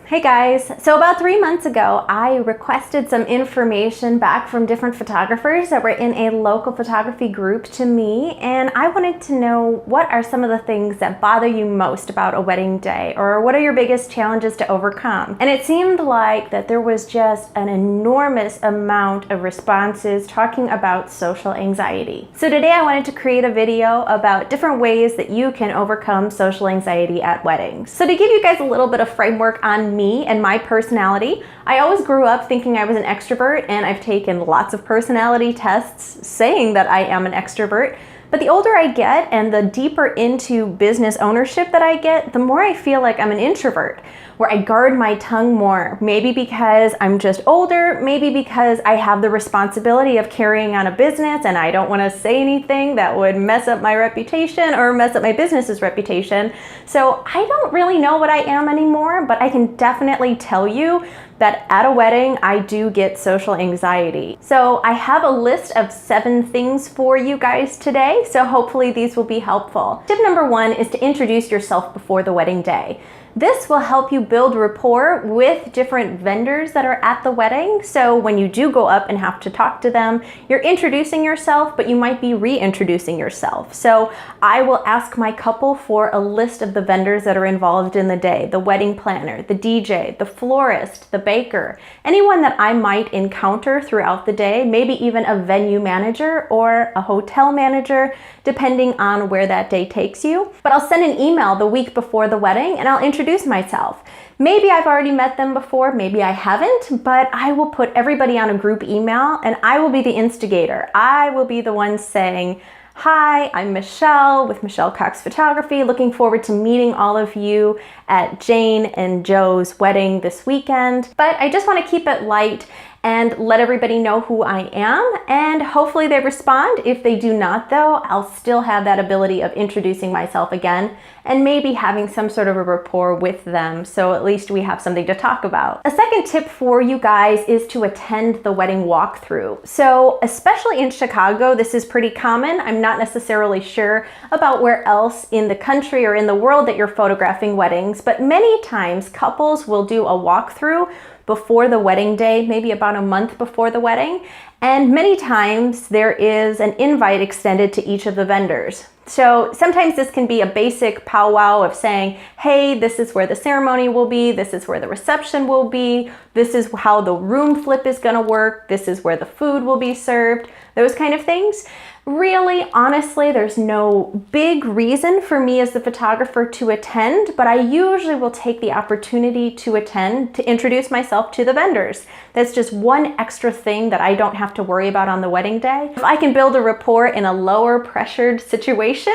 Hey guys, so about 3 months ago, I requested some information back from different photographers that were in a local photography group to me, and I wanted to know what are some of the things that bother you most about a wedding day, or what are your biggest challenges to overcome? And it seemed like that there was just an enormous amount of responses talking about social anxiety. So today I wanted to create a video about different ways that you can overcome social anxiety at weddings. So to give you guys a little bit of framework on me and my personality, I always grew up thinking I was an extrovert, and I've taken lots of personality tests saying that I am an extrovert. But the older I get and the deeper into business ownership that I get, the more I feel like I'm an introvert, where I guard my tongue more. Maybe because I'm just older, maybe because I have the responsibility of carrying on a business and I don't want to say anything that would mess up my reputation or mess up my business's reputation. So I don't really know what I am anymore, but I can definitely tell you that at a wedding, I do get social anxiety. So I have a list of 7 things for you guys today, so hopefully these will be helpful. Tip number 1 is to introduce yourself before the wedding day. This will help you build rapport with different vendors that are at the wedding. So when you do go up and have to talk to them, you're introducing yourself, but you might be reintroducing yourself. So I will ask my couple for a list of the vendors that are involved in the day: the wedding planner, the DJ, the florist, the baker, anyone that I might encounter throughout the day, maybe even a venue manager or a hotel manager, depending on where that day takes you. But I'll send an email the week before the wedding and I'll introduce myself. Maybe I've already met them before, maybe I haven't, but I will put everybody on a group email and I will be the instigator. I will be the one saying, "Hi, I'm Michelle with Michelle Cox Photography. Looking forward to meeting all of you at Jane and Joe's wedding this weekend." But I just want to keep it light and let everybody know who I am, and hopefully they respond. If they do not though, I'll still have that ability of introducing myself again and maybe having some sort of a rapport with them, so at least we have something to talk about. A second tip for you guys is to attend the wedding walkthrough. So especially in Chicago, this is pretty common. I'm not necessarily sure about where else in the country or in the world that you're photographing weddings, but many times couples will do a walkthrough before the wedding day, maybe about a month before the wedding. And many times there is an invite extended to each of the vendors. So sometimes this can be a basic powwow of saying, hey, this is where the ceremony will be, this is where the reception will be, this is how the room flip is gonna work, this is where the food will be served, those kind of things. Really, honestly, there's no big reason for me as the photographer to attend, but I usually will take the opportunity to attend to introduce myself to the vendors. That's just one extra thing that I don't have to worry about on the wedding day. If I can build a rapport in a lower pressured situation,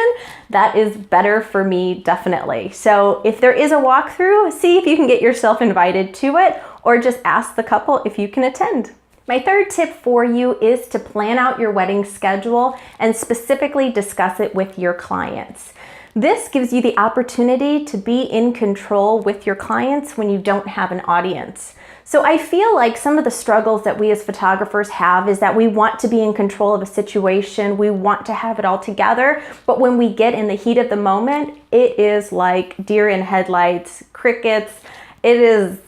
that is better for me, definitely. So if there is a walkthrough, see if you can get yourself invited to it, or just ask the couple if you can attend. My third tip for you is to plan out your wedding schedule and specifically discuss it with your clients. This gives you the opportunity to be in control with your clients when you don't have an audience. So I feel like some of the struggles that we as photographers have is that we want to be in control of a situation, we want to have it all together, but when we get in the heat of the moment, it is like deer in headlights, crickets. It is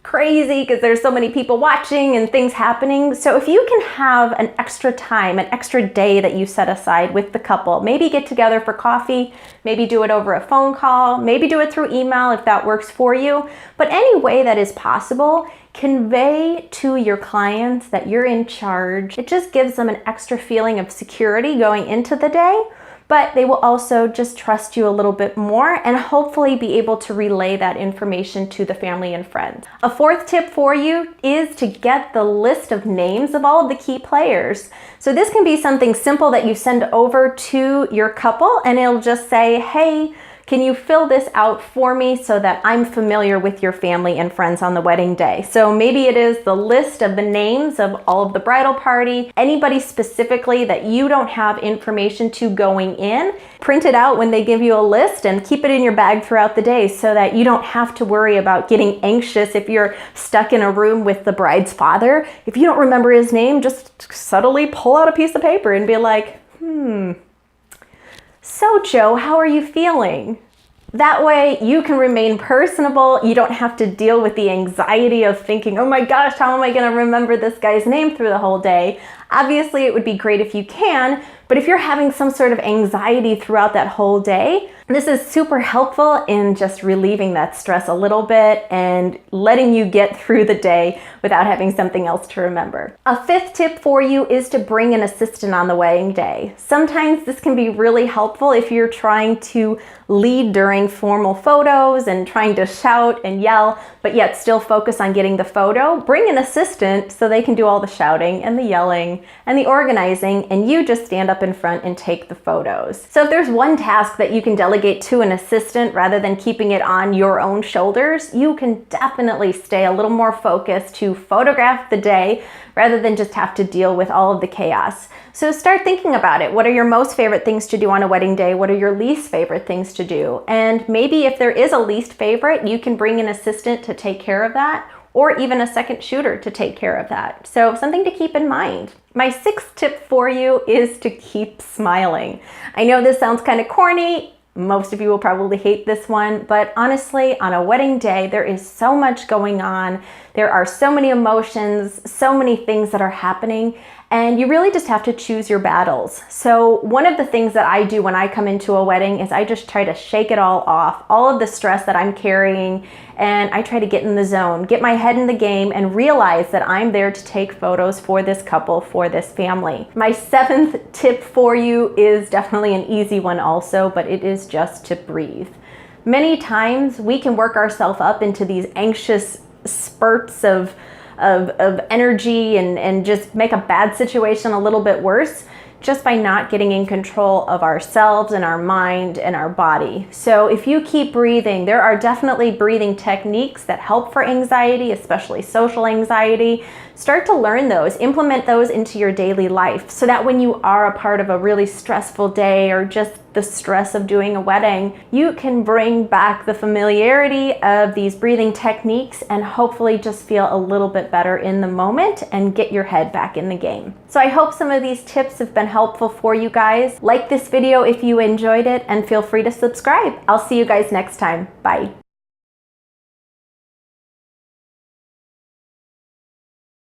crazy because there's so many people watching and things happening. So if you can have an extra time, an extra day that you set aside with the couple, maybe get together for coffee, maybe do it over a phone call, maybe do it through email if that works for you. But any way that is possible, convey to your clients that you're in charge. It just gives them an extra feeling of security going into the day, but they will also just trust you a little bit more and hopefully be able to relay that information to the family and friends. A fourth tip for you is to get the list of names of all of the key players. So this can be something simple that you send over to your couple and it'll just say, hey, can you fill this out for me so that I'm familiar with your family and friends on the wedding day? So maybe it is the list of the names of all of the bridal party, anybody specifically that you don't have information to going in. Print it out when they give you a list and keep it in your bag throughout the day so that you don't have to worry about getting anxious if you're stuck in a room with the bride's father. If you don't remember his name, just subtly pull out a piece of paper and be like, So Joe, how are you feeling? That way you can remain personable. You don't have to deal with the anxiety of thinking, oh my gosh, how am I going to remember this guy's name through the whole day? Obviously, it would be great if you can, but if you're having some sort of anxiety throughout that whole day, this is super helpful in just relieving that stress a little bit and letting you get through the day without having something else to remember. A fifth tip for you is to bring an assistant on the wedding day. Sometimes this can be really helpful if you're trying to lead during formal photos and trying to shout and yell, but yet still focus on getting the photo. Bring an assistant so they can do all the shouting and the yelling and the organizing, and you just stand up in front and take the photos. So if there's one task that you can delegate to an assistant rather than keeping it on your own shoulders, you can definitely stay a little more focused to photograph the day rather than just have to deal with all of the chaos. So start thinking about it. What are your most favorite things to do on a wedding day? What are your least favorite things to do? And maybe if there is a least favorite, you can bring an assistant to take care of that, or even a second shooter to take care of that. So something to keep in mind. My sixth tip for you is to keep smiling. I know this sounds kind of corny. Most of you will probably hate this one, but honestly, on a wedding day, there is so much going on. There are so many emotions, so many things that are happening, and you really just have to choose your battles. So one of the things that I do when I come into a wedding is I just try to shake it all off, all of the stress that I'm carrying, and I try to get in the zone, get my head in the game, and realize that I'm there to take photos for this couple, for this family. My seventh tip for you is definitely an easy one also, but it is just to breathe. Many times we can work ourselves up into these anxious spurts of energy and just make a bad situation a little bit worse just by not getting in control of ourselves and our mind and our body. So if you keep breathing, there are definitely breathing techniques that help for anxiety, especially social anxiety. Start to learn those, implement those into your daily life so that when you are a part of a really stressful day or just the stress of doing a wedding, you can bring back the familiarity of these breathing techniques and hopefully just feel a little bit better in the moment and get your head back in the game. So I hope some of these tips have been helpful for you guys. Like this video if you enjoyed it and feel free to subscribe. I'll see you guys next time. Bye.